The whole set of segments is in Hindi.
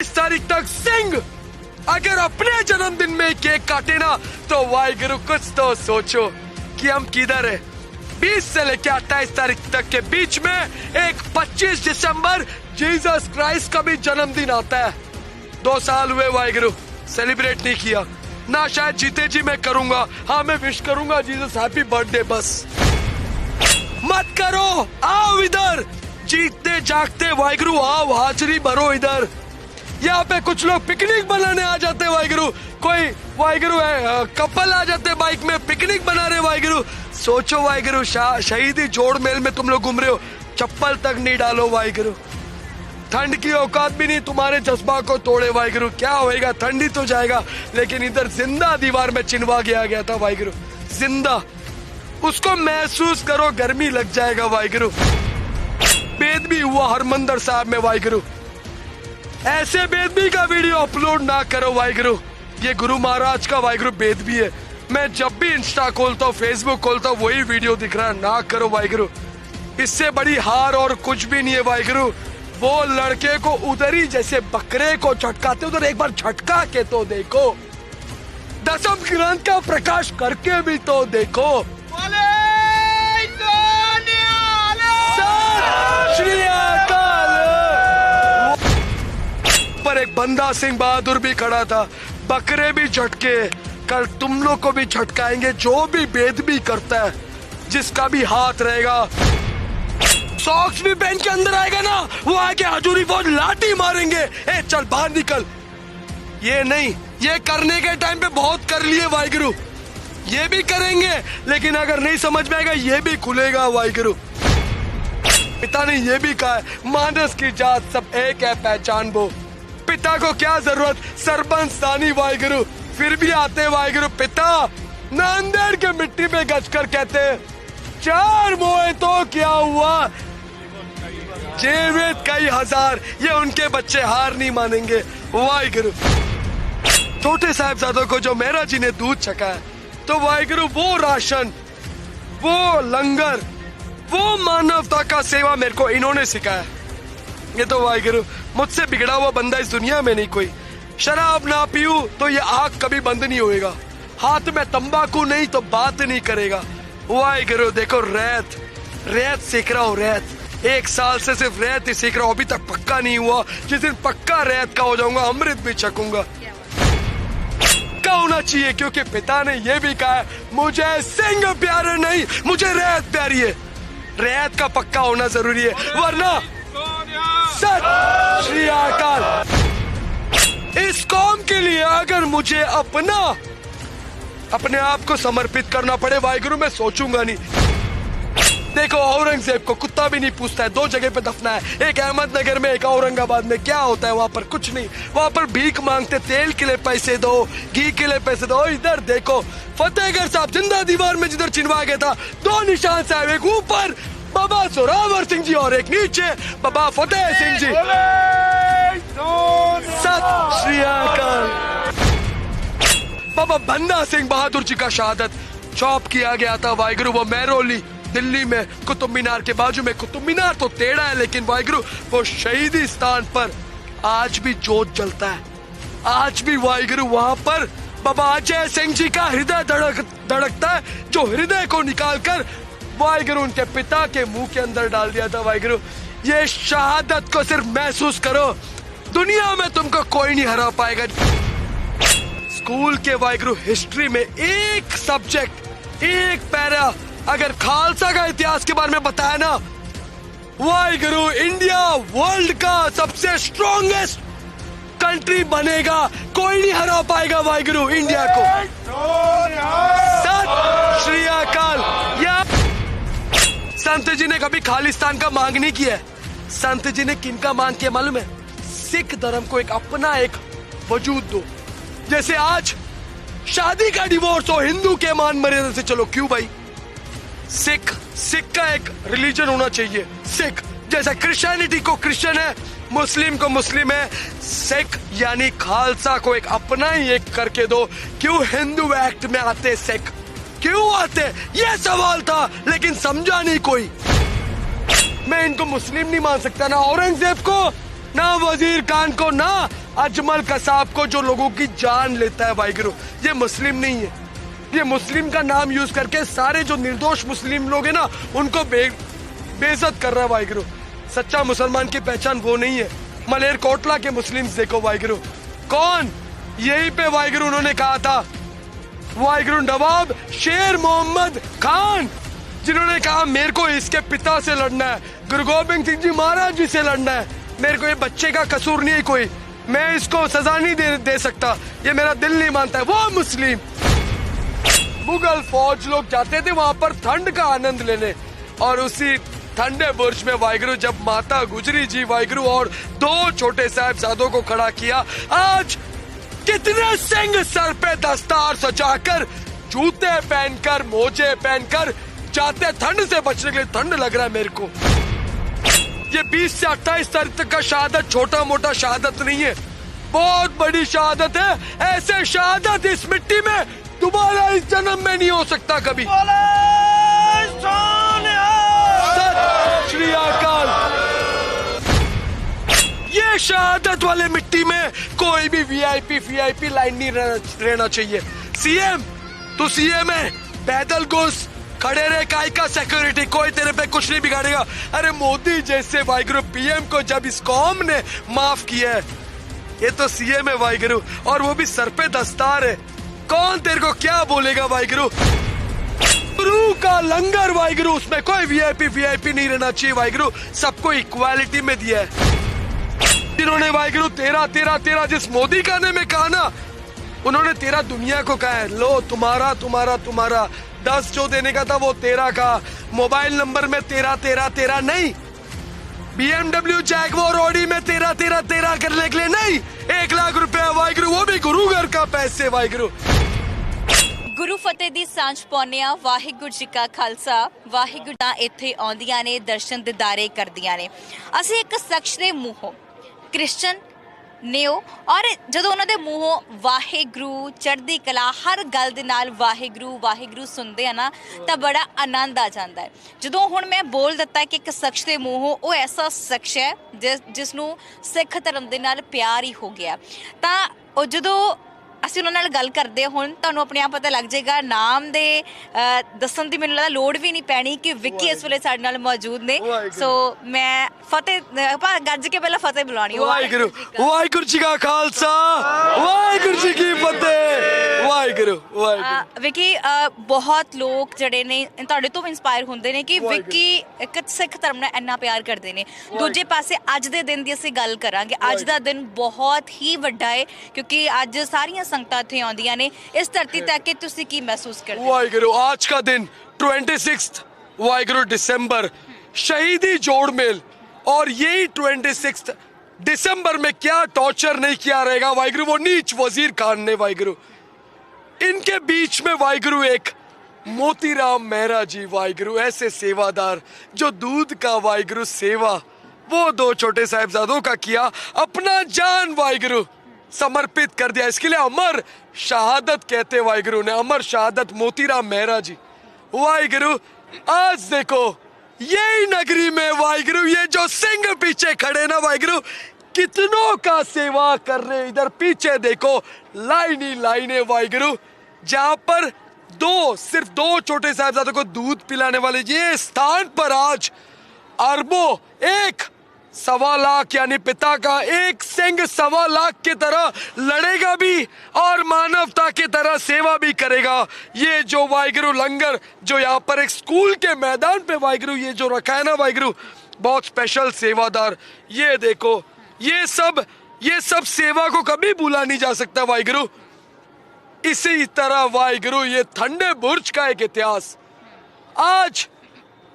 इस तारीख तक सिंह अगर अपने जन्मदिन में केक काटे ना तो वाहिगुरु कुछ तो सोचो कि हम किधर है। 20 से लेकर 28 तारीख तक के बीच में एक 25 दिसंबर जीसस क्राइस्ट का भी जन्मदिन आता है। 2 साल हुए वाहिगुरु, सेलिब्रेट नहीं किया ना, शायद जीते जी मैं करूंगा। हाँ, मैं विश करूंगा जीसस हैप्पी बर्थडे, बस मत करो। आओ इधर, जीतते जागते वाहिगुरु आओ, हाजिरी भरो इधर। यहाँ पे कुछ लोग पिकनिक बनाने आ जाते वाहिगुरु, कोई वाहिगुरु है कपल आ जाते बाइक में, पिकनिक बना रहे वाहिगुरु। सोचो वाहिगुरु, शहीदी जोड़ मेल में तुम लोग घूम रहे हो, चप्पल तक नहीं डालो वाहिगुरु। ठंड की औकात भी नहीं तुम्हारे जज्बा को तोड़े वाहिगुरु। क्या होएगा, ठंडी तो जाएगा, लेकिन इधर जिंदा दीवार में चिनवा गया था वाहिगुरु, जिंदा। उसको महसूस करो, गर्मी लग जाएगा वाहिगुरु। बेदबी हुआ हरमंदिर साहब में वाहिगुरु, ऐसे बेदबी का वीडियो अपलोड ना करो वाहिगुरु। ये गुरु महाराज का वाहिगुरु बेदबी है। मैं जब भी इंस्टा खोलता हूँ, फेसबुक खोलता हूँ, वही वीडियो दिख रहा है, ना करो वाहिगुरु। इससे बड़ी हार और कुछ भी नहीं है वाहिगुरु। वो लड़के को उधर ही जैसे बकरे को झटकाते उधर एक बार झटका के तो देखो, दसम ग्रंथ का प्रकाश करके भी तो देखो। श्री अकाल। पर एक बंदा सिंह बहादुर भी खड़ा था, बकरे भी झटके, कल तुम लोग को भी झटकाएंगे। जो भी बेदबी करता है, जिसका भी हाथ रहेगा, सॉक्स भी पहन के अंदर आएगा ना, वो आके हजूरी फौज लाठी मारेंगे। ए चल बाहर निकल। ये नहीं, ये करने के टाइम पे बहुत कर लिए वाहिगुरु, ये भी करेंगे, लेकिन अगर नहीं समझ में आएगा ये भी खुलेगा वाहिगुरु। पिता ने ये भी कहा है, मानस की जात सब एक है, पहचान वो। पिता को क्या जरूरत, सरपंच सानी वाहिगुरु, फिर भी आते वाहिगुरु। पिता नांदेड़ के मिट्टी पे गजकर कहते, 4 मोए तो क्या हुआ, जीवित कई हजार। ये उनके बच्चे हार नहीं मानेंगे वाहिगुरु। छोटे साहिबजादों को जो मेहरा जी ने दूध छका है, तो वाहिगुरु वो राशन, वो लंगर, वो मानवता का सेवा मेरे को इन्होंने सिखाया। ये तो वाहिगुरु, मुझसे बिगड़ा हुआ बंदा इस दुनिया में नहीं कोई। शराब ना पीऊं तो ये आग कभी बंद नहीं होएगा, हाथ में तंबाकू नहीं तो बात नहीं करेगा वाहिगुरु। देखो रेत सीख रहा हूँ, रेत 1 साल से सिर्फ रेत ही सीख रहा हूँ, अभी तक पक्का नहीं हुआ। जिस दिन पक्का रेत का हो जाऊंगा, अमृत भी छकूंगा। क्या होना चाहिए, क्योंकि पिता ने ये भी कहा है, मुझे सिंह प्यारे नहीं, मुझे रेत प्यारी है। रेत का पक्का होना जरूरी है, वरना सत श्री अकाल। इस कौम के लिए अगर मुझे अपने आप को समर्पित करना पड़े वाहिगुरु, मैं सोचूंगा नहीं। देखो औरंगजेब को कुत्ता भी नहीं पूछता है, 2 जगह पे दफना है, एक अहमदनगर में, एक औरंगाबाद में। क्या होता है वहाँ पर, कुछ नहीं। वहाँ पर भीख मांगते, तेल के लिए पैसे दो, घी के लिए पैसे दो। इधर देखो फतेहगढ़ साहब जिंदा दीवार में जिधर चिनवा गया था, 2 निशान साहब, एक ऊपर बाबा जोरावर सिंह जी और एक नीचे बाबा फतेह सिंह जी। सत श्री अकाल। बाबा बंदा सिंह बहादुर जी का शहादत चॉप किया गया था वाहिगुरु, वो मेहरौली दिल्ली में, कुतुब मीनार के बाजू में। कुतुब मीनार तो टेढ़ा है, लेकिन वाहिगुरु वो शहीदी स्थान पर आज भी जोत जलता है। आज भी वाहिगुरु वहाँ पर बाबा अजय सिंह जी का हृदय धड़कता है, जो हृदय को निकालकर वाहिगुरु उनके पिता के मुंह के अंदर डाल दिया था वाहिगुरु। ये शहादत को सिर्फ महसूस करो, दुनिया में तुमको कोई नहीं हरा पाएगा। स्कूल के वाहिगुरु हिस्ट्री में एक सब्जेक्ट, एक पैरा अगर खालसा का इतिहास के बारे में बताया ना वाहिगुरु, इंडिया वर्ल्ड का सबसे स्ट्रॉन्गेस्ट कंट्री बनेगा, कोई नहीं हरा पाएगा वाहिगुरु इंडिया को। सत श्री अकाल। या संत जी ने कभी खालिस्तान का मांग नहीं किया। संत जी ने किनका मांग किया मालूम है? सिख धर्म को एक अपना एक वजूद दो। जैसे आज शादी का डिवोर्स हो हिंदू के मान मर्यादा से, चलो क्यों भाई, सिख का एक रिलीजन होना चाहिए। सिख जैसा क्रिश्चियनिटी को क्रिश्चियन है, मुस्लिम को मुस्लिम है, सिख यानी खालसा को एक अपना ही एक करके दो। क्यों हिंदू एक्ट में आते सिख, क्यों आते, ये सवाल था, लेकिन समझा नहीं कोई। मैं इनको मुस्लिम नहीं मान सकता, ना औरंगजेब को, ना वजीर खान को, ना अजमल कसाब को जो लोगों की जान लेता है वाहिगुरु, ये मुस्लिम नहीं है। ये मुस्लिम का नाम यूज करके सारे जो निर्दोष मुस्लिम लोग हैं ना, उनको बेइज्जत कर रहा है वाहिगुरु। सच्चा मुसलमान की पहचान वो नहीं है। मलेर कोटला के मुस्लिम्स देखो वाहिगुरु, कौन यही पे वाहिगुरु उन्होंने कहा था, वाहिगुरु नवाब शेर मोहम्मद खान, जिन्होंने कहा मेरे को इसके पिता से लड़ना है, गुरु गोबिंद सिंह जी महाराज जी से लड़ना है, मेरे को ये बच्चे का कसूर नहीं है कोई, मैं इसको सजा नहीं दे सकता, ये मेरा दिल नहीं मानता है। वो मुस्लिम मुगल फौज लोग जाते थे वहां पर ठंड का आनंद लेने, और उसी ठंडे बुर्ज में वाहिगुरु जब माता गुजरी जी वाहिगुरु और 2 छोटे साहिबजादों को खड़ा किया, आज कितने सिंह सर पे दस्तार सजाकर, जूते पहनकर, मोजे पहनकर जाते ठंड से बचने के लिए। ठंड लग रहा है मेरे को। ये 20 से 28 तारीख तक का शहादत छोटा मोटा शहादत नहीं है, बहुत बड़ी शहादत है। ऐसे शहादत इस मिट्टी में दोबारा इस जन्म में नहीं हो सकता कभी। सत श्री अकाल। ये शहादत वाले मिट्टी में कोई भी वीआईपी लाइन नहीं रहना चाहिए। सीएम तू सीएम है, पैदल घुस, खड़े रहे, काय का सिक्योरिटी, कोई तेरे पे कुछ नहीं बिगाड़ेगा। अरे मोदी जैसे वाहिगुरु पीएम को जब इस कौम ने माफ किया है, ये तो सीएम है वाहिगुरु, और वो भी सर पे दस्तार है, कौन तेरे को क्या बोलेगा वाहिगुरु। गुरु का लंगर वाहिगुरु, उसमें कोई वीआईपी नहीं रहना चाहिए वाहिगुरु, सबको इक्वालिटी में दिया है। जिन्होंने वाहिगुरु तेरा जिस मोदी खाने में कहा ना, उन्होंने तेरा दुनिया को कहा है, लो तुम्हारा 10 जो देने का था वो 13 का, मोबाइल नंबर में तेरा नहीं, BMW जैगवार ऑडी में तेरा करने के लिए नहीं, 1 लाख रुपया वाहिगुरु, वो भी गुरु घर का पैसे वाहिगुरु। गुरु फतेह दी सांझ पाउने आ। वाहिगुरू जी का खालसा वाहिगुरू दा इत्थे आउंदियां ने, दर्शन दिदारे करदियां ने। ਅਸੀਂ ਇੱਕ ਸ਼ਖਸ ਦੇ ਮੂੰਹੋਂ ਕ੍ਰਿਸਚਨ ਨੇ ਔਰ ਜਦੋਂ ਉਹਨਾਂ ਦੇ ਮੂੰਹੋਂ ਵਾਹਿਗੁਰੂ ਚੜ੍ਹਦੀ ਕਲਾ ਹਰ ਗੱਲ ਦੇ ਨਾਲ ਵਾਹਿਗੁਰੂ ਸੁਣਦੇ ਆ ਨਾ, ਤਾਂ ਬੜਾ ਆਨੰਦ ਆ ਜਾਂਦਾ ਹੈ। ਜਦੋਂ ਹੁਣ ਮੈਂ ਬੋਲ ਦਿੱਤਾ ਕਿ ਇੱਕ ਸ਼ਖਸ ਦੇ ਮੂੰਹੋਂ, ਉਹ ਐਸਾ ਸ਼ਖਸ ਹੈ ਜਿਸ ਨੂੰ ਸਿੱਖ ਧਰਮ ਦੇ ਨਾਲ ਪਿਆਰ ਹੀ ਹੋ ਗਿਆ, ਤਾਂ ਉਹ ਜਦੋਂ ਅਸੀਂ ਉਹਨਾਂ ਨਾਲ ਗੱਲ ਕਰਦੇ ਹੁਣ ਤੁਹਾਨੂੰ ਆਪਣੇ ਆਪ ਪਤਾ ਲੱਗ ਜਾਏਗਾ। ਨਾਮ ਦੇ ਦੱਸਣ ਦੀ ਮੈਨੂੰ ਲੱਗਦਾ ਲੋੜ ਵੀ ਨਹੀਂ ਪੈਣੀ ਕਿ ਵਿੱਕੀ ਇਸ ਵੇਲੇ ਸਾਡੇ ਨਾਲ ਮੌਜੂਦ ਨੇ। ਸੋ ਮੈਂ ਫਤਿਹ ਆਪਾਂ ਗੱਜ ਕੇ ਪਹਿਲਾਂ ਫਤਿਹ ਬੁਲਾਣੀ। ਵਾਹਿਗੁਰੂ ਜੀ ਕਾ ਖਾਲਸਾ, ਵਾਹਿਗੁਰੂ ਜੀ ਕੀ ਫਤਿਹ। ਵਾਹਿਗੁਰੂ ਵਿੱਕੀ, ਬਹੁਤ ਲੋਕ ਜਿਹੜੇ ਨੇ ਤੁਹਾਡੇ ਤੋਂ ਇੰਸਪਾਇਰ ਹੁੰਦੇ ਨੇ ਕਿ ਵਿੱਕੀ ਇੱਕ ਸਿੱਖ ਧਰਮ ਨਾਲ ਇੰਨਾ ਪਿਆਰ ਕਰਦੇ ਨੇ। ਦੂਜੇ ਪਾਸੇ ਅੱਜ ਦੇ ਦਿਨ ਦੀ ਅਸੀਂ ਗੱਲ ਕਰਾਂਗੇ। ਅੱਜ ਦਾ ਦਿਨ ਬਹੁਤ ਹੀ ਵੱਡਾ ਹੈ ਕਿਉਂਕਿ ਅੱਜ ਸਾਰੀਆਂ संगतां इत्थे आउंदियां ने। इस धरती ते आके तुसीं की महसूस करदे हो? वाहिगुरू, आज का दिन 26 वाहिगुरू दिसंबर, शहीदी जोड़ मेल, और यही 26 दिसंबर में क्या टॉर्चर नहीं किया रहेगा वाहिगुरू वो नीच वजीर खान ने वाहिगुरू। इनके बीच में वाहिगुरू एक मोतीराम मेहरा जी वाहिगुरू, ऐसे सेवादार जो दूध का वाहिगुरू सेवा वो 2 छोटे साहिबजादों का किया, अपना जान वाहिगुरू समर्पित कर दिया। इसके लिए अमर शहादत कहते वाहिगुरु ने, अमर शहादत मोतीराम मेहरा जी वाहिगुरु। आज देखो यही नगरी में वाहिगुरु ये जो सिंह पीछे खड़े ना वाहिगुरु, कितनों का सेवा कर रहे। इधर पीछे देखो लाइनें वाहिगुरु, जहां पर सिर्फ 2 छोटे साहिबजादों को दूध पिलाने वाले ये स्थान पर आज अरबों, 1.25 लाख यानी पिता का एक सिंह 1.25 लाख की तरह लड़ेगा भी और मानवता की तरह सेवा भी करेगा। ये जो वाहिगुरू लंगर जो यहाँ पर एक स्कूल के मैदान पे वाहिगुरू ये जो रखा है ना वाहिगुरू, बहुत स्पेशल सेवादार। ये देखो ये सब सेवा को कभी भूला नहीं जा सकता वाहिगुरू। इसी तरह वाहिगुरू ये ठंडे बुर्ज का एक इतिहास, आज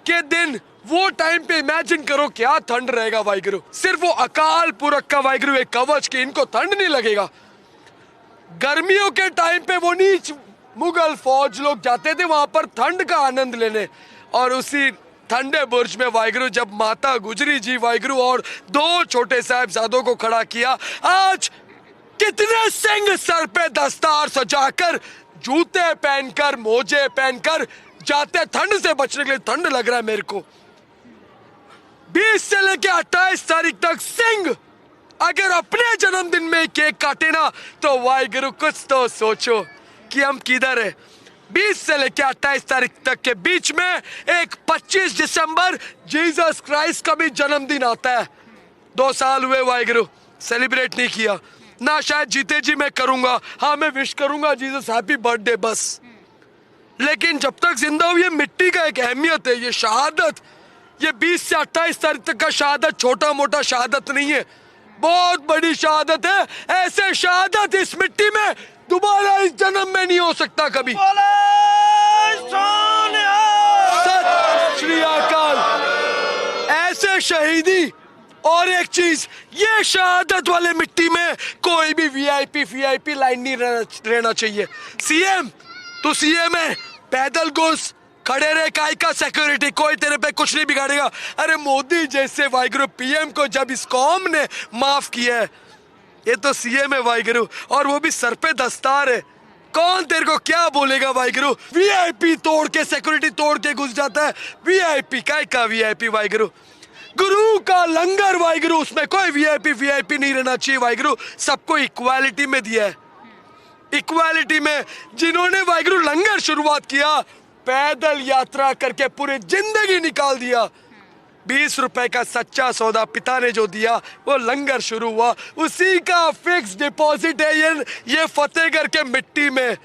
के दिन वो टाइम पे इमेजिन करो क्या ठंड रहेगा वाहिगुरू। सिर्फ वो अकाल पुरख का वाहिगुरू एक कवच के इनको ठंड नहीं लगेगा। गर्मियों के टाइम पे वो नीच मुगल फौज लोग जाते थे वहां पर ठंड का आनंद लेने, और उसी ठंडे बुर्ज में वाहिगुरू जब माता गुजरी जी वाहिगुरू और 2 छोटे साहिबजादों को खड़ा किया, आज कितने सिंह सर पे दस्तार सजाकर, जूते पहनकर, मोजे पहनकर जाते ठंड से बचने के लिए। ठंड लग रहा है मेरे को। 20 से लेके 28 तारीख तक सिंह अगर अपने जन्मदिन में केक काटे ना तो वाहिगुरु कुछ तो सोचो कि हम किधर है। 20 से लेकर 28 तारीख तक के बीच में एक 25 दिसंबर जीसस क्राइस्ट का भी जन्मदिन आता है। 2 साल हुए वाहिगुरु, सेलिब्रेट नहीं किया ना, शायद जीते जी मैं करूंगा। हाँ, मैं विश करूंगा जीसस हैप्पी बर्थडे बस। लेकिन जब तक जिंदा हूं, ये मिट्टी का एक अहमियत है, ये शहादत, ये 20 से 28 तारीख तक का शहादत छोटा मोटा शहादत नहीं है, बहुत बड़ी शहादत है। ऐसे शहादत इस मिट्टी में दोबारा इस जन्म में नहीं हो सकता कभी। सत श्री अकाल। ऐसे शहीदी और एक चीज, ये शहादत वाले मिट्टी में कोई भी वीआईपी लाइन नहीं रहना चाहिए। सीएम, तू सीएम है, पैदल घुस, खड़े रहे, काय का सिक्योरिटी, कोई तेरे पे कुछ नहीं बिगाड़ेगा। अरे मोदी जैसे वाहिगुरु पीएम को जब इस कौम ने माफ किया है, ये तो सीएम है वाहिगुरु, और वो भी सर पे दस्तार है, कौन तेरे को क्या बोलेगा वाहिगुरु। वीआईपी तोड़ के, सिक्योरिटी तोड़ के घुस जाता है, वीआईपी काय का वीआईपी वाहिगुरु। गुरु का लंगर वाहिगुरु, उसमें कोई वीआईपी नहीं रहना चाहिए वाहिगुरु। सबको इक्वालिटी में दिया है, इक्वालिटी में। जिन्होंने वाहिगुरु लंगर शुरुआत किया, पैदल यात्रा करके पूरी जिंदगी निकाल दिया, 20 रुपए का सच्चा सौदा पिता ने जो दिया, वो लंगर शुरू हुआ, उसी का फिक्स डिपॉजिट है ये फतेहगढ़ के मिट्टी में,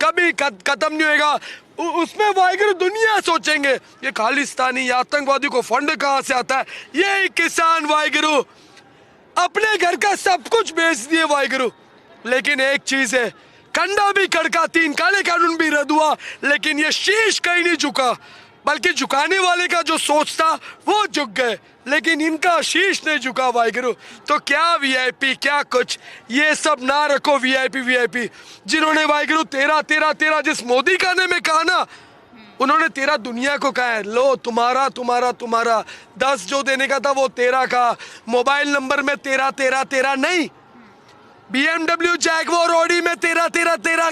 कभी खत्म नहीं होगा। उसमें वाहिगुरु दुनिया सोचेंगे ये खालिस्तानी आतंकवादी को फंड कहाँ से आता है। ये किसान वाहिगुरु अपने घर का सब कुछ बेच दिए वाहिगुरु, लेकिन एक चीज है, कंडा भी खड़का, 3 काले कानून भी रद्द हुआ, लेकिन ये शीश कहीं नहीं झुका, बल्कि झुकाने वाले का जो सोच था वो झुक गए, लेकिन इनका शीश नहीं झुका वाहिगुरु। तो क्या वीआईपी, क्या कुछ, ये सब ना रखो वीआईपी। जिन्होंने वाहिगुरु 13 जिस मोदी खाने में कहा ना, उन्होंने 13 दुनिया को कहा है, लो तुम्हारा 10 जो देने का था वो 13 का, मोबाइल नंबर में 13 नहीं, BMW जैगवार ऑडी में 13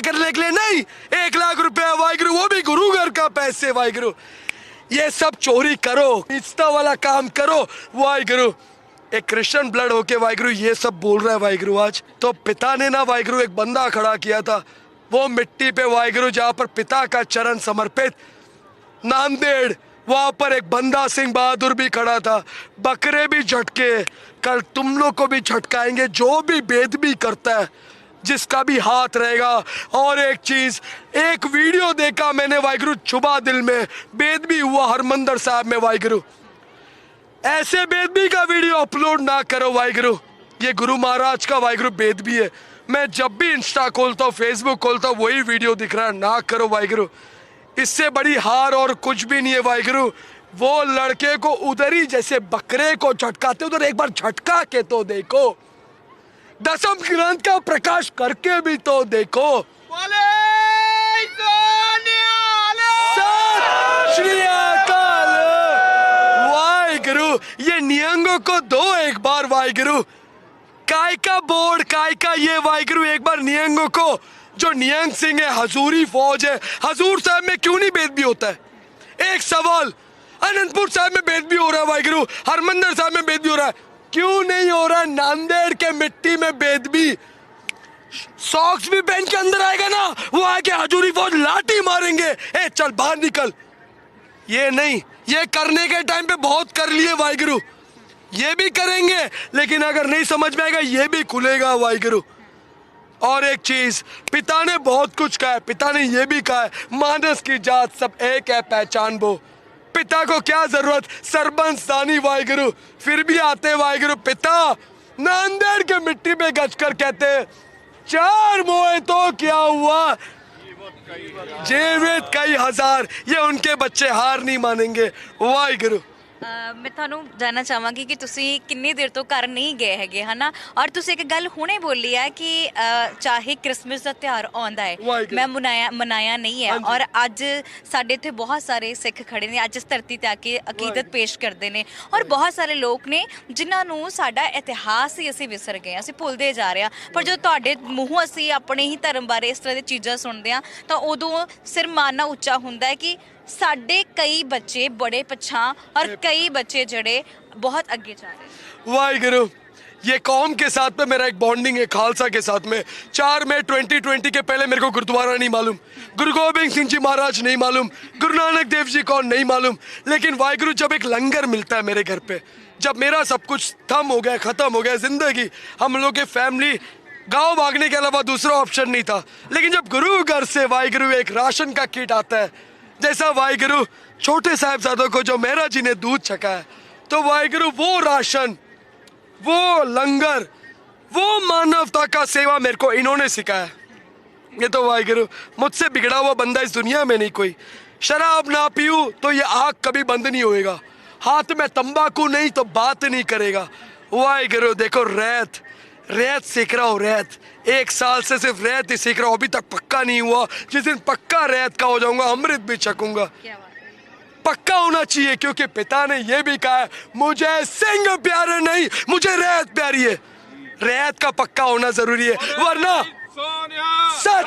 करने के लिए नहीं, 1 लाख रुपया वाहिगुरु, वो भी गुरु घर का पैसे वाहिगुरु। ये सब चोरी करो, इस्ता वाला काम करो वाहिगुरु। एक क्रिश्चियन ब्लड होके वाहिगुरु ये सब बोल रहा है वाहिगुरु आज। तो पिता ने ना वाहिगुरु एक बंदा खड़ा किया था, वो मिट्टी पे वाहिगुरु जहाँ पर पिता का चरण समर्पित, नांदेड़, वहां पर एक बंदा सिंह बहादुर भी खड़ा था। बकरे भी झटके, कल तुम लोग को भी झटकाएंगे, जो भी बेदबी करता है, जिसका भी हाथ रहेगा। और एक चीज, एक वीडियो देखा मैंने वाहिगुरु छुबा दिल में, बेदबी हुआ हरमंदिर साहब में वाहिगुरु। ऐसे बेदबी का वीडियो अपलोड ना करो वाहिगुरु, ये गुरु महाराज का वाहिगुरु बेदबी है। मैं जब भी इंस्टा खोलता हूँ, फेसबुक खोलता हूँ, वही वीडियो दिख रहा है, ना करो वाहिगुरु। इससे बड़ी हार और कुछ भी नहीं है वाहिगुरु। वो लड़के को उधर ही जैसे बकरे को झटकाते, उधर एक बार झटका के तो देखो, दसम ग्रंथ का प्रकाश करके भी तो देखो। सत श्री अकाल वाहिगुरु। ये नियंगों को दो एक बार वाहिगुरु, काय का बोर्ड, काय का ये वाहिगुरु, एक बार नियंगों को, जो नियंग सिंह है, हजूरी फौज है, हजूर साहब में क्यों नहीं बेदबी होता है? एक सवाल, अनंतपुर साहब में बेदबी हो रहा है वाहिगुरु, हरमंदिर साहब में बेदबी हो रहा है, क्यों नहीं हो रहा नांदेड़ के मिट्टी में बेदबी? सॉक्स भी पहन के अंदर आएगा ना, वो आके हजूरी फौज लाठी मारेंगे, ए चल बाहर निकल। ये नहीं, ये करने के टाइम पे बहुत कर लिए वाहिगुरु, ये भी करेंगे, लेकिन अगर नहीं समझ में आएगा ये भी खुलेगा वाहिगुरु। और एक चीज, पिता ने बहुत कुछ कहा है, पिता ने ये भी कहा है, मानस की जात सब एक है, पहचान वो। पिता को क्या जरूरत, सरबंस दानी वाहिगुरु, फिर भी आते वाहिगुरु। पिता नांदेड़ के मिट्टी में गज कर कहते, 4 मोए तो क्या हुआ, जीवित कई हजार। ये उनके बच्चे हार नहीं मानेंगे वाहिगुरु। मैं ਤੁਹਾਨੂੰ ਜਾਨਣਾ ਚਾਹਾਂਗੀ ਕਿ ਤੁਸੀਂ ਕਿੰਨੀ ਦੇਰ ਤੋਂ ਘਰ ਨਹੀਂ ਗਏ ਹੈਗੇ ਹਨਾ, ਔਰ ਤੁਸੀਂ ਇੱਕ ਗੱਲ ਹੁਣੇ ਬੋਲੀ ਹੈ ਕਿ ਚਾਹੇ ਕ੍ਰਿਸਮਸ ਦਾ ਤਿਉਹਾਰ ਆਉਂਦਾ ਹੈ, ਮੈਂ ਮਨਾਇਆ ਨਹੀਂ ਹੈ, ਔਰ ਅੱਜ ਸਾਡੇ ਇੱਥੇ ਬਹੁਤ ਸਾਰੇ ਸਿੱਖ ਖੜੇ ਨੇ, ਅੱਜ ਇਸ ਧਰਤੀ ਤੇ ਆ ਕੇ ਅਕੀਦਤ ਪੇਸ਼ ਕਰਦੇ ਨੇ, ਔਰ ਬਹੁਤ ਸਾਰੇ ਲੋਕ ਨੇ ਜਿਨ੍ਹਾਂ ਨੂੰ ਸਾਡਾ ਇਤਿਹਾਸ ਹੀ ਅਸੀਂ ਵਿਸਰ ਗਏ, ਅਸੀਂ ਭੁੱਲਦੇ ਜਾ ਰਹੇ ਹਾਂ। ਪਰ ਜਦੋਂ ਤੁਹਾਡੇ ਮੂੰਹੋਂ ਅਸੀਂ ਆਪਣੇ ਹੀ ਧਰਮ ਬਾਰੇ ਇਸ ਤਰ੍ਹਾਂ ਦੀਆਂ ਚੀਜ਼ਾਂ ਸੁਣਦੇ ਹਾਂ ਤਾਂ ਉਦੋਂ ਸਿਰ ਮਾਰਨਾ ਉੱਚਾ ਹੁੰਦਾ ਹੈ ਕਿ ਸਾਡੇ ਕਈ ਬੱਚੇ ਬੜੇ ਪਛਾਂ ਔਰ ਕਈ ਬੱਚੇ ਜਿਹੜੇ ਬਹੁਤ ਅੱਗੇ ਜਾ ਰਹੇ। वाहिगुरु, ये कौम के साथ में मेरा एक बॉन्डिंग है, खालसा के साथ में। 4 मई 2020 के पहले मेरे को गुरुद्वारा नहीं मालूम, गुरु गोबिंद सिंह जी महाराज नहीं मालूम, गुरु नानक देव जी कौन नहीं मालूम। लेकिन वाहिगुरु जब एक लंगर मिलता है मेरे घर पे, जब मेरा सब कुछ थम हो गया, खत्म हो गया जिंदगी, हम लोग के फैमिली गांव भागने के अलावा दूसरा ऑप्शन नहीं था। लेकिन जब गुरु घर से वाहिगुरु एक राशन का किट आता है, जैसा वाहिगुरु छोटे साहिबजादों को जो मेहरा जी ने दूध छका है, तो वाहिगुरु वो राशन, वो लंगर, वो मानवता का सेवा मेरे को इन्होंने सिखाया। ये तो वाहिगुरु, मुझसे बिगड़ा हुआ बंदा इस दुनिया में नहीं कोई। शराब ना पीऊं तो ये आग कभी बंद नहीं होएगा, हाथ में तंबाकू नहीं तो बात नहीं करेगा। वाहिगुरु देखो, रैत सीख रहा हूँ, रैत 1 साल से सिर्फ रैत ही सीख रहा हूँ, अभी तक पक्का नहीं हुआ। जिस दिन पक्का रैत का हो जाऊंगा, अमृत भी छकूंगा। पक्का होना चाहिए, क्योंकि पिता ने यह भी कहा है, मुझे सिंह प्यारे नहीं, मुझे रैत प्यारी है। रैत का पक्का होना जरूरी है, वरना सत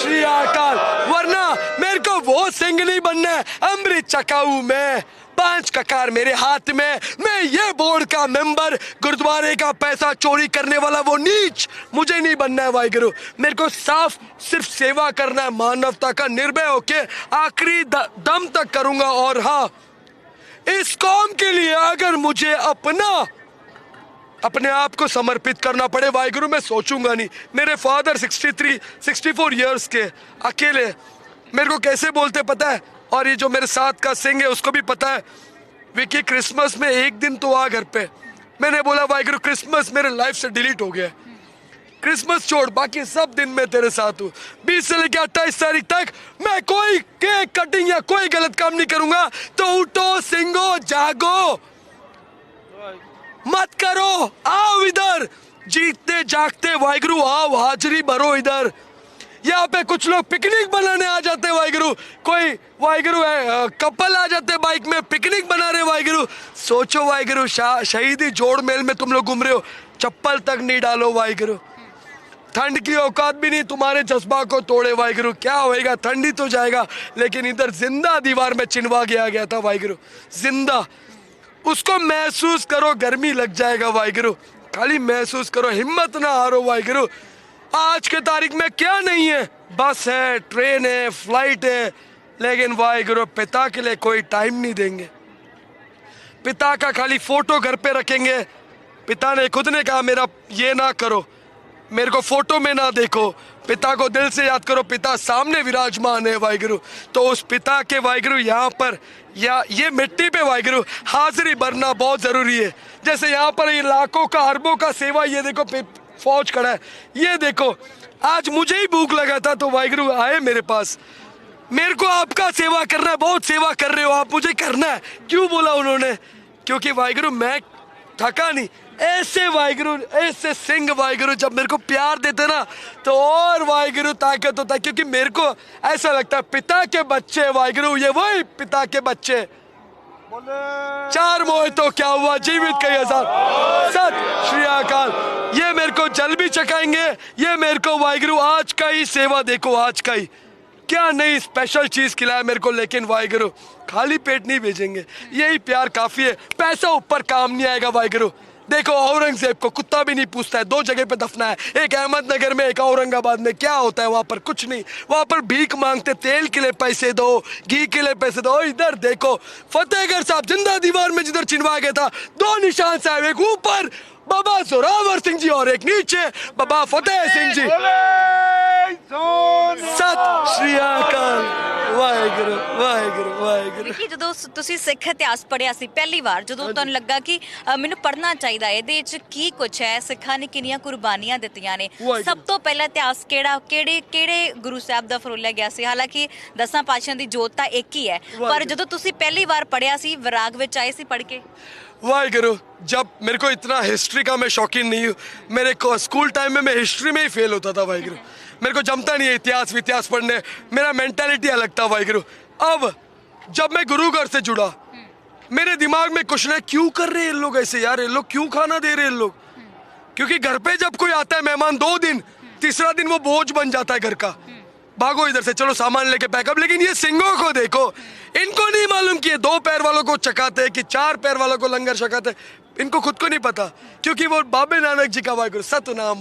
श्री अकाल, वरना मेरे को वो सिंह नहीं बनना है। अमृत चकाऊ मैं, 5 ककार मेरे हाथ में, मैं ये बोर्ड का मेंबर, गुरुद्वारे का पैसा चोरी करने वाला वो नीच मुझे नहीं बनना है वाहिगुरु। मेरे को साफ सिर्फ सेवा करना है, मानवता का, निर्भय होके आखिरी दम तक करूंगा। और हाँ, इस कौम के लिए अगर मुझे अपने आप को समर्पित करना पड़े वाहिगुरु, मैं सोचूंगा नहीं। मेरे फादर 64 इयर्स के अकेले मेरे को कैसे बोलते पता है, और ये जो मेरे साथ का सिंह है उसको भी पता है। विकी क्रिसमस में एक दिन तो आ घर पे, मैंने बोला वाहिगुरु क्रिसमस मेरे लाइफ से डिलीट हो गया, क्रिसमस छोड़, बाकी सब दिन मैं तेरे साथ हूँ। 20 से लेकर 28 तारीख तक मैं कोई केक कटिंग या कोई गलत काम नहीं करूंगा। तो उठो सिंगो, जागो, मत करो, आओ इधर, जीतते जागते वाहिगुरु आओ, हाजिरी भरो इधर। यहाँ पे कुछ लोग पिकनिक बनाने आ जाते वाहिगुरु, कोई वाहिगुरु है कपल आ जाते बाइक में, पिकनिक बना रहे वाहिगुरु। सोचो वाहिगुरु, शहीदी जोड़ मेल में तुम लोग घूम रहे हो, चप्पल तक नहीं डालो वाहिगुरु। ठंड की औकात भी नहीं तुम्हारे जज्बा को तोड़े वाहिगुरु। क्या होएगा, ठंडी तो जाएगा, लेकिन इधर जिंदा दीवार में चिनवा गया था वाहिगुरु, जिंदा। उसको महसूस करो, गर्मी लग जाएगा वाहिगुरु, खाली महसूस करो, हिम्मत ना हारो वाहिगुरु। आज के तारीख में क्या नहीं है, बस है, ट्रेन है, फ्लाइट है, लेकिन वाहिगुरु पिता के लिए कोई टाइम नहीं देंगे। पिता का खाली फोटो घर पे रखेंगे। पिता ने खुद ने कहा मेरा ये ना करो, मेरे को फोटो में ना देखो, पिता को दिल से याद करो, पिता सामने विराजमान है वाहिगुरु। तो उस पिता के वाहिगुरु यहाँ पर या ये मिट्टी पे वाहिगुरु हाजिरी भरना बहुत जरूरी है। जैसे यहाँ पर ये लाखों का, अरबों का सेवा, ये देखो फौज खड़ा है, ये देखो, आज मुझे ही भूख लगा था तो वाहिगुरु आए मेरे पास। मेरे को आपका सेवा करना है, बहुत सेवा कर रहे हो आप, मुझे करना है। क्यों बोला उन्होंने, क्योंकि वाहिगुरु मैं थका नहीं। ऐसे वाहिगुरु, ऐसे सिंह वाहिगुरु जब मेरे को प्यार देते ना, तो और वाहिगुरु ताकत होता है। क्योंकि मेरे को ऐसा लगता है पिता के बच्चे वाहिगुरु, ये वही पिता के बच्चे। 4 मोह तो क्या हुआ, जीवित कई हजार, सत श्री अकाल। ये मेरे को जल भी चखाएंगे, ये मेरे को वाहिगुरु आज का ही सेवा देखो, आज का ही क्या नई स्पेशल चीज खिलाया मेरे को, लेकिन वाहिगुरु खाली पेट नहीं भेजेंगे। यही प्यार काफी है, पैसा ऊपर काम नहीं आएगा वाहिगुरु। देखो औरंगजेब को कुत्ता भी नहीं पूछता है, 2 जगह पे दफना है, एक अहमदनगर में, एक औरंगाबाद में। क्या होता है वहां पर, कुछ नहीं। वहां पर भीख मांगते, तेल के लिए पैसे दो, घी के लिए पैसे दो। इधर देखो फतेहगढ़ साहब जिंदा दीवार में जिधर चिनवा गया था, 2 निशान साहब, एक ऊपर बाबा जोरावर सिंह जी और एक नीचे बाबा फतेह सिंह जी। सत श्री अकाल, ਵਾਹਿਗੁਰੂ ਵਾਹਿਗੁਰੂ ਵਾਹਿਗੁਰੂ। ਦੇਖੀ ਜਦੋਂ ਤੁਸੀਂ ਸਿੱਖ ਇਤਿਹਾਸ ਪੜ੍ਹਿਆ ਸੀ ਪਹਿਲੀ ਵਾਰ, ਜਦੋਂ ਤੁਹਾਨੂੰ ਲੱਗਾ ਕਿ ਮੈਨੂੰ ਪੜ੍ਹਨਾ ਚਾਹੀਦਾ, ਇਹਦੇ ਵਿੱਚ ਕੀ ਕੁਝ ਹੈ, ਸਿੱਖਾਂ ਨੇ ਕਿੰਨੀਆਂ ਕੁਰਬਾਨੀਆਂ ਦਿੱਤੀਆਂ ਨੇ, ਸਭ ਤੋਂ ਪਹਿਲਾ ਇਤਿਹਾਸ ਕਿਹੜੇ ਗੁਰੂ ਸਾਹਿਬ ਦਾ ਫਰੋਲਿਆ ਗਿਆ ਸੀ? ਹਾਲਾਂਕਿ 10 ਪਾਤਸ਼ਾਹਾਂ ਦੀ ਜੋਤ ਤਾਂ ਇੱਕ ਹੀ ਹੈ, ਪਰ ਜਦੋਂ ਤੁਸੀਂ ਪਹਿਲੀ ਵਾਰ ਪੜ੍ਹਿਆ ਸੀ, ਵਿਰਾਗ ਵਿੱਚ ਆਏ ਸੀ पढ़ के? वाहिगुरु, जब मेरे को इतना हिस्ट्री का मैं शौकीन नहीं हूँ, मेरे को स्कूल टाइम में मैं हिस्ट्री में ही फेल होता था वाहिगुरु, मेरे को जमता नहीं है इतिहास पढ़ने, मेरा मेंटालिटी अलग था वाहिगुरु। अब जब मैं गुरु घर से जुड़ा, मेरे दिमाग में कुछ ना, क्यों कर रहे हैं लोग ऐसे यार, ये लोग क्यों खाना दे रहे हैं लोग? क्योंकि घर पे जब कोई आता है मेहमान 2 दिन, तीसरा दिन वो बोझ बन जाता है घर का। भागो इधर से, चलो सामान लेके पैकअप। लेकिन ये सिंगों को देखो, इनको नहीं मालूम कि ये 2 पैर वालों को चकाते कि 4 पैर वालों को लंगर चकाते। इनको खुद को नहीं पता, क्योंकि वो बाबे नानक जी का वाहिगुरु सतनाम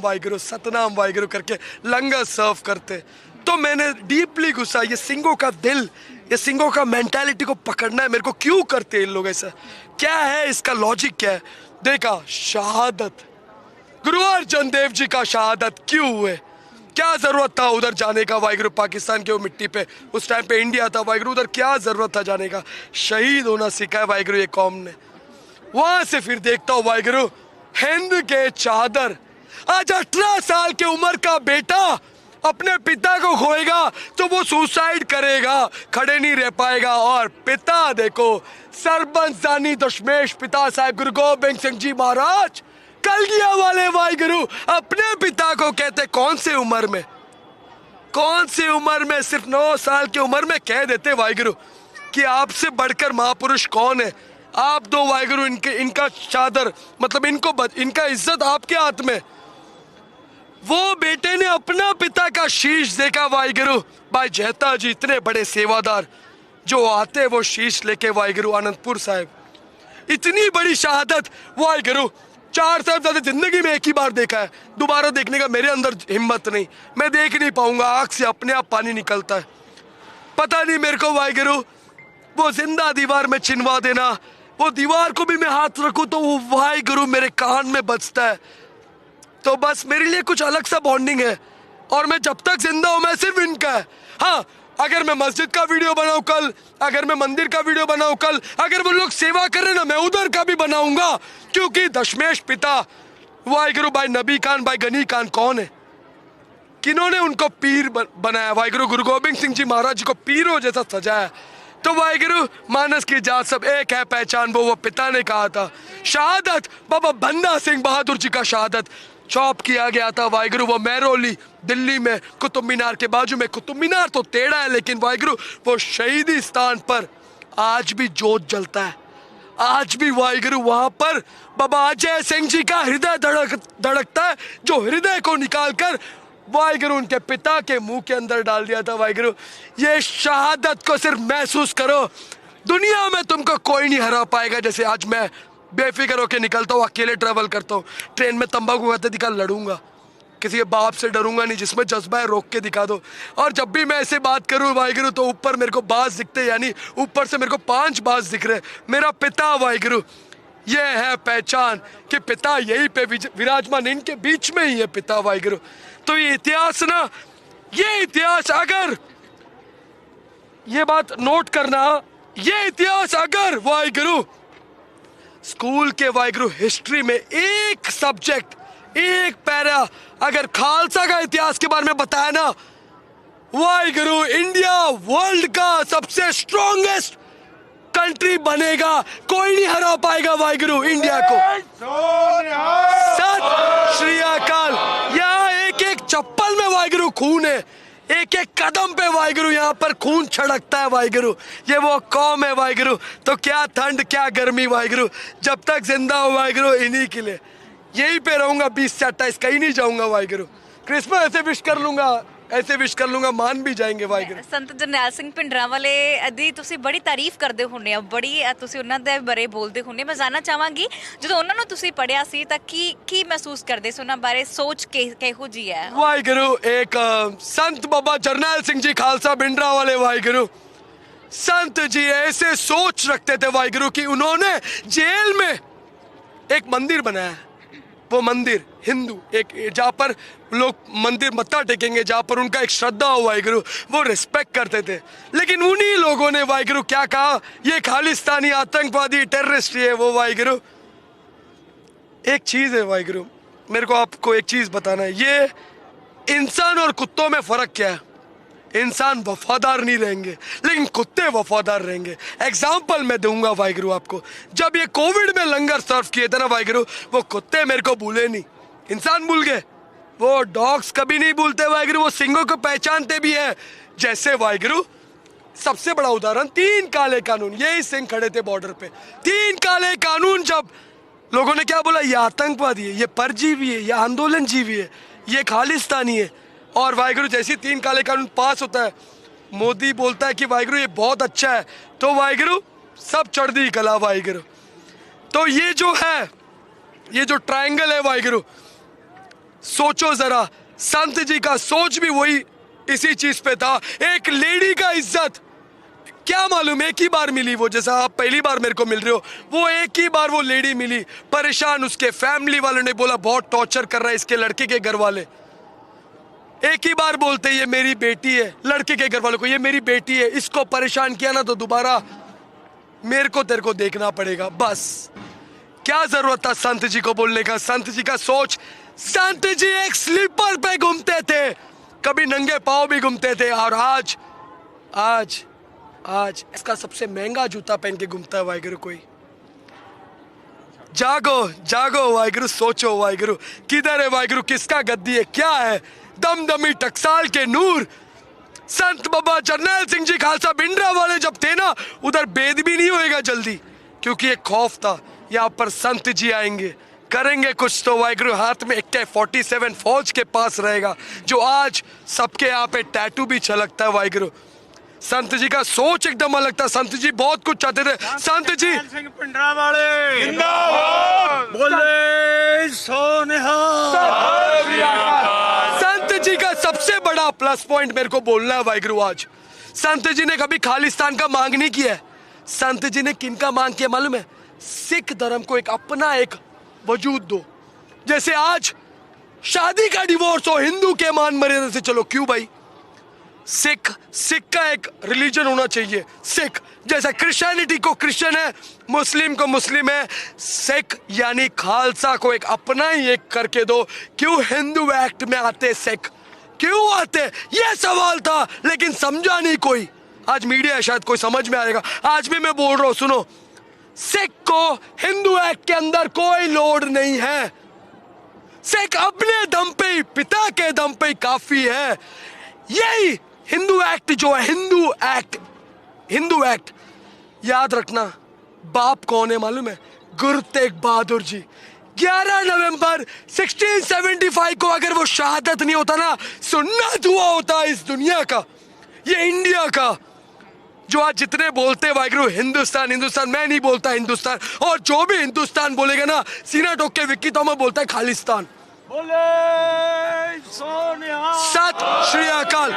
वाहिगुरु करके लंगर सर्व करते। तो मैंने डीपली गुस्सा, ये सिंगों का दिल, ये सिंगों का मेंटालिटी को पकड़ना है मेरे को। क्यों करते हैं इन लोग ऐसा, क्या है इसका लॉजिक, क्या है? देखा शहादत, गुरु अर्जन देव जी का शहादत क्यों हुए, क्या जरूरत था उधर जाने का वाहिगुरु, पाकिस्तान के वो मिट्टी पे, उस टाइम पे इंडिया था वाहिगुरु, उधर क्या जरूरत था जाने का। शहीद होना सिखाया वाहिगुरु ये कौम ने। वहां से फिर देखता हूँ वाहिगुरु, हिंद के चादर, आज 18 साल की उम्र का बेटा अपने पिता को खोएगा तो वो सुसाइड करेगा, खड़े नहीं रह पाएगा। और पिता देखो, सरबंस जानी दशमेश पिता साहब गुरु गोबिंद सिंह जी महाराज, कलगिया वाले वाहिगुरु अपने पिता को कहते, कौन सी उम्र में, सिर्फ 9 साल की उम्र में कह देते वाहिगुरु कि आपसे बढ़कर महापुरुष कौन है। आप दो वाहिगुरु, इनका चादर, मतलब इनका इज्जत आपके हाथ में। वो बेटे ने अपना पिता का शीश देखा वाहिगुरु। भाई जहता जी इतने बड़े सेवादार जो आते वो शीश लेके वाहिगुरु आनंदपुर साहिब, इतनी बड़ी शहादत वाहिगुरु। 4 साहिबजादे जिंदगी में एक ही बार देखा है, दोबारा देखने का मेरे अंदर हिम्मत नहीं, मैं देख नहीं पाऊंगा, आंख से अपने आप पानी निकलता है। पता नहीं मेरे को वाहिगुरु, वो जिंदा दीवार में चिनवा देना, वो दीवार को भी मैं हाथ रखूं तो वो वाहिगुरु मेरे कान में बजता है। तो बस मेरे लिए कुछ अलग सा बॉन्डिंग है, और मैं जब तक जिंदा हूं मैं सिर्फ इनका है। हाँ, अगर मैं मस्जिद का वीडियो बनाऊं कल, अगर मैं मंदिर का वीडियो बनाऊं कल, अगर वो लोग सेवा करें ना, मैं उधर का भी बनाऊंगा, क्योंकि दशमेश पिता वाहिगुरु भाई नबी खान भाई गनी खान कौन है, किन्होंने उनको पीर बनाया। वाहिगुरु गुरु गोबिंद सिंह जी महाराज जी को पीरों जैसा सजाया। तो वाहिगुरु मानस की जात सब एक है, पहचान वो पिता ने कहा था। शहादत बाबा बंदा सिंह बहादुर जी का शहादत चॉप किया गया था वाहिगुरु, वो महरौली दिल्ली में कुतुब मीनार के बाजू में। कुतुब मीनार तो टेढ़ा है, लेकिन वाहिगुरु वो शहीदी स्थान पर आज भी जोत जलता है। आज भी वाहिगुरु वहां पर बाबा अजय सिंह जी का हृदय धड़कता है, जो हृदय को निकालकर वाहिगुरु उनके पिता के मुंह के अंदर डाल दिया था। वाहिगुरु ये शहादत को सिर्फ महसूस करो, दुनिया में तुमको कोई नहीं हरा पाएगा। जैसे आज मैं बेफिक्र होकर निकलता हूँ, अकेले ट्रैवल करता हूँ, ट्रेन में तंबाकू खाते दिखा लड़ूंगा, किसी के बाप से डरूंगा नहीं, जिसमें जज्बा है रोक के दिखा दो। और जब भी मैं ऐसे बात करूँ वाहिगुरु, तो ऊपर मेरे को बाज दिखते, यानी ऊपर से मेरे को 5 बाज दिख रहे। मेरा पिता वाहिगुरु, ये है पहचान कि पिता यहीं पे विराजमान, इनके बीच में ही है पिता वाहिगुरु। तो ये इतिहास ना, ये इतिहास अगर, ये बात नोट करना, ये इतिहास अगर वाहिगुरु स्कूल के वाहिगुरु हिस्ट्री में एक सब्जेक्ट, एक पैरा अगर खालसा का इतिहास के बारे में बताया ना, वाहिगुरु इंडिया वर्ल्ड का सबसे स्ट्रॉन्गेस्ट कंट्री बनेगा। कोई नहीं हरा पाएगा वाहिगुरु इंडिया को। सत श्री अकाल। यहाँ एक एक चप्पल में वाहिगुरु खून है, एक एक कदम पे वाहिगुरु यहाँ पर खून छड़कता है वाहिगुरु। ये वो कौम है वाहिगुरु। तो क्या ठंड क्या गर्मी वाहिगुरु, जब तक जिंदा हो वाहिगुरु इन्हीं के लिए यहीं पे रहूंगा। 20 से 28 कहीं नहीं जाऊंगा वाहिगुरु। क्रिसमस ऐसे विश कर लूंगा, ऐसे विश कर लूंगा, मान भी जाएंगे वाहिगुरु। ਸੰਤ ਜਰਨੈਲ ਸਿੰਘ ਭਿੰਡਰਾਂ ਵਾਲੇ ਦੀ ਤੁਸੀਂ ਬੜੀ ਤਾਰੀਫ ਕਰਦੇ ਹੁੰਦੇ ਆ, ਬੜੀ ਤੁਸੀਂ ਉਹਨਾਂ ਦੇ ਬਾਰੇ ਬੋਲਦੇ ਹੁੰਦੇ। ਮੈਂ ਜਾਨਣਾ ਚਾਹਾਂਗੀ, ਜਦੋਂ ਉਹਨਾਂ ਨੂੰ ਤੁਸੀਂ ਪੜਿਆ ਸੀ ਤਾਂ ਕੀ ਮਹਿਸੂਸ ਕਰਦੇ ਸੀ, ਉਹਨਾਂ ਬਾਰੇ ਸੋਚ ਕਿਹੋ ਜੀ ਹੈ? वाहिगुरु एक संत बाबा जरनैल सिंह जी खालसा भिंडरा वाले वाहिगुरु, संत जी ऐसे सोच रखते थे वाहिगुरु कि उन्होंने जेल में एक मंदिर बनाया। वो मंदिर हिंदू एक, जहाँ पर लोग मंदिर मत्था टेकेंगे, जहाँ पर उनका एक श्रद्धा हो वाहिगुरु, वो रिस्पेक्ट करते थे। लेकिन उन्हीं लोगों ने वाहिगुरु क्या कहा, ये खालिस्तानी आतंकवादी टेररिस्ट है वो वाहिगुरु। एक चीज है वाहिगुरु, मेरे को आपको एक चीज बताना है, ये इंसान और कुत्तों में फर्क क्या है। इंसान वफादार नहीं रहेंगे, लेकिन कुत्ते वफादार रहेंगे। एग्जाम्पल मैं दूंगा वाहिगुरु आपको, जब ये कोविड में लंगर सर्व किए थे ना वाहिगुरु, वो कुत्ते मेरे को भूले नहीं, इंसान भूल गए। वो डॉग्स कभी नहीं भूलते वाहिगुरु, वो सिंगों को पहचानते भी है। जैसे वाहिगुरु सबसे बड़ा उदाहरण 3 काले कानून, यही सिंह खड़े थे बॉर्डर पे। 3 काले कानून, जब लोगों ने क्या बोला, ये आतंकवादी है, ये परजीवी है, ये आंदोलन जीवी है, ये खालिस्तानी है। और वाहिगुरु जैसी 3 काले कानून पास होता है, मोदी बोलता है कि वाहिगुरु ये बहुत अच्छा है, तो वाहिगुरु सब चढ़दी कला वाहिगुरु। तो ये जो है, ये जो ट्रायंगल है वाहिगुरु, सोचो जरा, संत जी का सोच भी वही इसी चीज पे था। एक लेडी का इज्जत क्या मालूम, एक ही बार मिली वो, जैसा आप पहली बार मेरे को मिल रहे हो, वो एक ही बार वो लेडी मिली, परेशान। उसके फैमिली वालों ने बोला बहुत टॉर्चर कर रहा है इसके लड़के के घर वाले। एक ही बार बोलते ये मेरी बेटी है, लड़के के घर वालों को ये मेरी बेटी है, इसको परेशान किया ना तो दोबारा मेरे को तेरे को देखना पड़ेगा। बस क्या जरूरत था संत जी को बोलने का? संत जी का सोच, संत जी एक स्लीपर पे घूमते थे, कभी नंगे पांव भी घूमते थे, और आज आज आज इसका सबसे महंगा जूता पहन के घूमता है वाहिगुरु कोई। जागो जागो वाहिगुरु, सोचो वाहिगुरु, किधर है वाहिगुरु, किसका गद्दी है, क्या है? दमदमी टकसाल के नूर संत बाबा जरनैल सिंह जी खालसा भिंडरा वाले जब थे ना, उधर भेद भी नहीं होएगा जल्दी, क्योंकि एक खौफ था यहाँ पर संत जी आएंगे, करेंगे कुछ तो वाहिगुरु। हाथ में AK-47 फौज के पास रहेगा, जो आज सबके यहाँ पे टैटू भी छलकता है वाहिगुरु। संत जी का सोच एकदम अलग था, संत जी बहुत कुछ चाहते थे। संत जी सिंह पिंडरा वाले जिंदाबाद, बोले सो निहाल। संत जी का सबसे बड़ा प्लस पॉइंट मेरे को बोलना है वाहिगुरु आज, संत जी ने कभी खालिस्तान का मांग नहीं किया है। संत जी ने किनका मांग किया मालूम है? सिख धर्म को एक अपना एक वजूद दो। जैसे आज शादी का डिवोर्स हो हिंदू के मान मर्यादा से, चलो क्यों भाई? सिख का एक रिलीजन होना चाहिए। सिख जैसा क्रिश्चियनिटी को क्रिश्चियन है, मुस्लिम को मुस्लिम है, सिख यानी खालसा को एक अपना ही एक करके दो। क्यों हिंदू एक्ट में आते सिख, क्यों आते? ये सवाल था, लेकिन समझा नहीं कोई। आज मीडिया है, शायद कोई समझ में आएगा। आज भी मैं बोल रहा हूं, सुनो, सिख को हिंदू एक्ट के अंदर कोई लोड नहीं है। सिख अपने दम पे ही, पिता के दम पे ही काफी है। यही हिंदू एक्ट जो है, हिंदू एक्ट याद रखना। बाप कौन है मालूम है? गुरु तेग बहादुर जी। 11 नवंबर 1675 को अगर वो शहादत नहीं होता ना, सुन्नत हुआ होता इस दुनिया का, ये इंडिया का। जो आज जितने बोलते हैं वाहिगुरु हिंदुस्तान हिंदुस्तान, मैं नहीं बोलता हिंदुस्तान, और जो भी हिंदुस्तान बोलेगा ना, सीना ठोक के विक्की तोमर बोलता है खालिस्तान। बोले सो निहाल। सत श्री अकाल।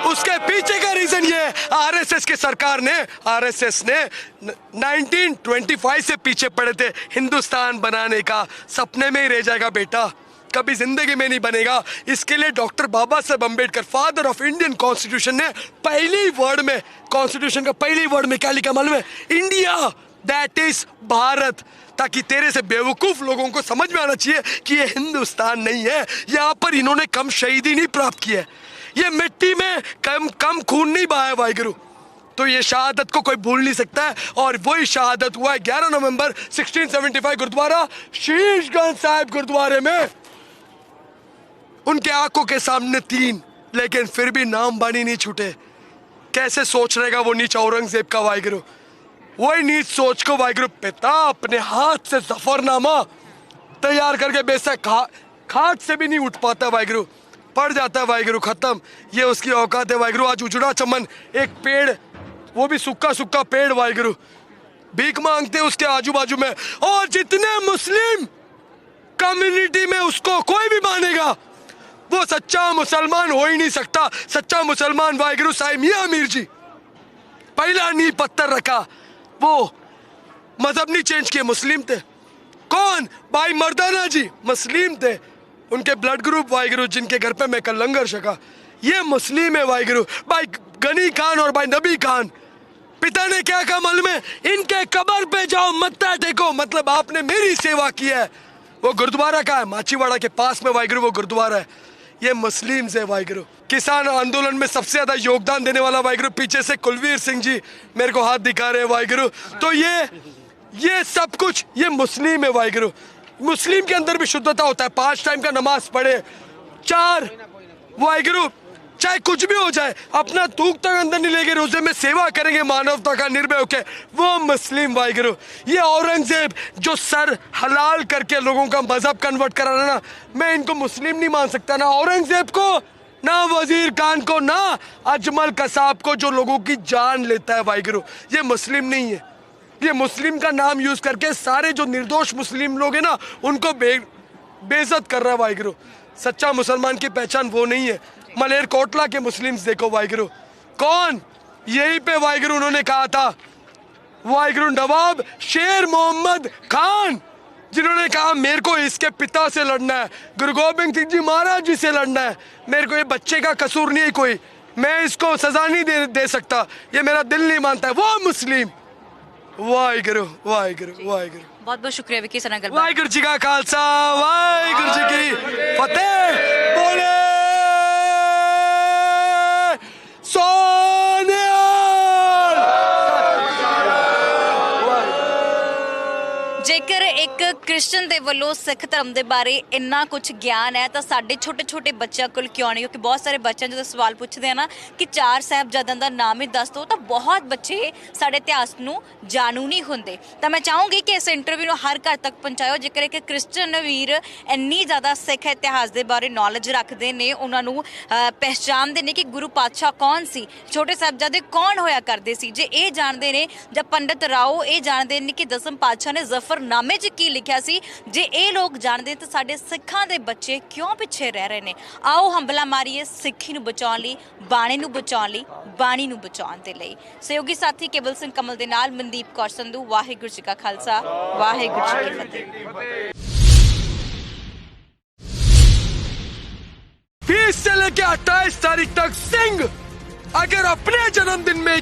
उसके पीछे का रीजन ये है, आरएसएस की सरकार ने, आरएसएस ने 1925 से पीछे पड़े थे। हिंदुस्तान बनाने का सपने में ही रह जाएगा बेटा, कभी जिंदगी में नहीं बनेगा। इसके लिए doctor Baba Saheb Ambedkar, father of Indian constitution, ने पहली वर्ड में, कॉन्स्टिट्यूशन का पहली वर्ड में क्या लिखा मालूम है? India, that is Bharat. ताकि तेरे से बेवकूफ लोगों को समझ में आना चाहिए कि ये हिंदुस्तान नहीं है। यहाँ पर इन्होंने कम शहीदी नहीं प्राप्त की है, ये मिट्टी में कम खून नहीं बहाया वाहिगुरु। तो ये शहादत को कोई भूल नहीं सकता है, और वही शहादत हुआ है 11 नवंबर 1675 गुरुद्वारा शीशगंज साहिब गुरुद्वारे में। उनके आंखों के सामने 3, लेकिन फिर भी नाम बानी नहीं छूटे। कैसे सोच रहेगा वो नीच औरंगजेब का वाहिगुरु? वही नीच सोच को वाहिगुरु पिता अपने हाथ से जफरनामा तैयार करके बेचता, खाट से भी नहीं उठ पाता वाहिगुरु, पड़ जाता है वाहिगुरु, खत्म। ये उसकी औकात है वाहिगुरु। आज उजड़ा चमन, एक पेड़, वो भी सूखा पेड़ वाहिगुरु, भीख मांगते उसके आजू बाजू में, और जितने मुस्लिम कम्युनिटी में उसको कोई भी मानेगा, वो सच्चा मुसलमान हो ही नहीं सकता। सच्चा मुसलमान वाहिगुरु साईं मियां मीर जी, पहला नींव पत्थर रखा, वो मजहब नहीं चेंज किए, मुस्लिम थे। कौन? भाई मर्दाना जी मुस्लिम थे, उनके ब्लड ग्रुप वाहिगुरु, जिनके घर पे मैं कल लंगर छका, ये मुस्लिम है वाहिगुरु। भाई गनी खान और भाई नबी खान, पिता ने क्या कहा मालूम है? इनके कब्र पे जाओ, मत्था टेको, मतलब आपने मेरी सेवा की है। वो गुरुद्वारा का है, माचीवाड़ा के पास में वाहिगुरु वो गुरुद्वारा है। ये मुस्लिम है वाहिगुरु। किसान आंदोलन में सबसे ज्यादा योगदान देने वाला वाहिगुरु, पीछे से कुलवीर सिंह जी मेरे को हाथ दिखा रहे हैं वाहिगुरु। तो ये सब कुछ ये मुस्लिम है वाहिगुरु। मुस्लिम के अंदर भी शुद्धता होता है, 5 टाइम का नमाज पढ़े, 4 वाहिगुरु, चाहे कुछ भी हो जाए, अपना थूक तक अंदर नहीं लेंगे, रोजे में सेवा करेंगे मानवता का निर्भय होके, वो मुस्लिम वाहिगुरु। ये औरंगजेब जो सर हलाल करके लोगों का मजहब कन्वर्ट करा रहा ना, मैं इनको मुस्लिम नहीं मान सकता, ना औरंगजेब को ना वजीर खान को, ना अजमल कसाब को जो लोगों की जान लेता है वाहिगुरु। ये मुस्लिम नहीं है, ये मुस्लिम का नाम यूज करके सारे जो निर्दोष मुस्लिम लोग हैं ना उनको बेइज्जत कर रहा है वाहिगुरु। सच्चा मुसलमान की पहचान वो नहीं है। मलेरकोटला के मुस्लिम्स देखो वाहिगुरु, कौन यहीं पे वाहिगुरु उन्होंने कहा था, वाहिगुरु नवाब शेर मोहम्मद खान, जिन्होंने कहा मेरे को इसके पिता से लड़ना है, गुरु गोबिंद सिंह जी महाराज जी से लड़ना है, मेरे को ये बच्चे का कसूर नहीं है कोई, मैं इसको सजा नहीं दे सकता, ये मेरा दिल नहीं मानता है, वो मुस्लिम। वाहिगुरु वाहिगुरु वाहिगुरु। बहुत बहुत शुक्रिया विकी सर अंकल। वाहिगुरु जी का खालसा, वाहिगुरु जी की फतेह। बोले सोनिया। ਜੇਕਰ ਇੱਕ ਕ੍ਰਿਸਚਨ ਦੇ ਵੱਲੋਂ ਸਿੱਖ ਧਰਮ ਦੇ ਬਾਰੇ ਇੰਨਾ ਕੁਝ ਗਿਆਨ ਹੈ ਤਾਂ ਸਾਡੇ ਛੋਟੇ ਛੋਟੇ ਬੱਚਿਆਂ ਕੋਲ ਕਿਉਂ ਨਹੀਂ? ਕਿਉਂਕਿ ਬਹੁਤ ਸਾਰੇ ਬੱਚਿਆਂ ਜਦੋਂ ਸਵਾਲ ਪੁੱਛਦੇ ਆ ਨਾ ਕਿ 4 ਸਾਹਿਬਜ਼ਾਦਿਆਂ ਦਾ ਨਾਮ ਹੀ ਦੱਸ ਦਿਓ, ਤਾਂ ਬਹੁਤ ਬੱਚੇ ਸਾਡੇ ਇਤਿਹਾਸ ਨੂੰ ਜਾਣੂ ਨਹੀਂ ਹੁੰਦੇ। ਤਾਂ ਮੈਂ ਚਾਹੂੰਗੀ ਕਿ ਇਸ ਇੰਟਰਵਿਊ ਨੂੰ ਹਰ ਘਰ ਤੱਕ ਪਹੁੰਚਾਇਓ। ਜੇਕਰ ਇੱਕ ਕ੍ਰਿਸਚਨ ਵੀਰ ਇੰਨੀ ਜ਼ਿਆਦਾ ਸਿੱਖ ਇਤਿਹਾਸ ਦੇ ਬਾਰੇ ਨੌਲੇਜ ਰੱਖਦੇ ਨੇ, ਉਹਨਾਂ ਨੂੰ ਪਹਿਚਾਣਦੇ ਨੇ ਕਿ ਗੁਰੂ ਪਾਤਸ਼ਾਹ ਕੌਣ ਸੀ, ਛੋਟੇ ਸਾਹਿਬਜ਼ਾਦੇ ਕੌਣ ਹੋਇਆ ਕਰਦੇ ਸੀ, ਜੇ ਇਹ ਜਾਣਦੇ ਨੇ, ਜਾਂ ਪੰਡਿਤ ਰਾਓ ਇਹ ਜਾਣਦੇ ਨੇ ਕਿ ਦਸਮ ਪਾਤਸ਼ਾਹ ਨੇ ਜ਼ਫਰਨਾਮੇ 'ਚ ਕੀ ਲਿਖਿਆ ਸੀ, ਜੇ ਇਹ ਲੋਕ ਜਾਣਦੇ ਤਾਂ ਸਾਡੇ ਸਿੱਖਾਂ ਦੇ ਬੱਚੇ ਕਿਉਂ ਪਿੱਛੇ ਰਹਿ ਰਹੇ ਨੇ। ਆਓ ਹੰਬਲਾ ਮਾਰੀਏ ਸਿੱਖੀ ਨੂੰ ਬਚਾਉਣ ਲਈ, ਬਾਣੀ ਨੂੰ ਬਚਾਉਣ ਲਈ, ਬਾਣੀ ਨੂੰ ਬਚਾਉਣ ਦੇ ਲਈ। ਸਹਿਯੋਗੀ ਸਾਥੀ ਕੇਵਲ ਸਿੰਘ ਕਮਲ ਦੇ ਨਾਲ ਮਨਦੀਪ ਕੌਰ ਸੰਧੂ। ਵਾਹਿਗੁਰੂ ਜੀ ਕਾ ਖਾਲਸਾ, ਵਾਹਿਗੁਰੂ ਜੀ ਕੀ ਫਤਿਹ। 20 से लेकर 28 तारीख तक सिंह अगर अपने जन्मदिन में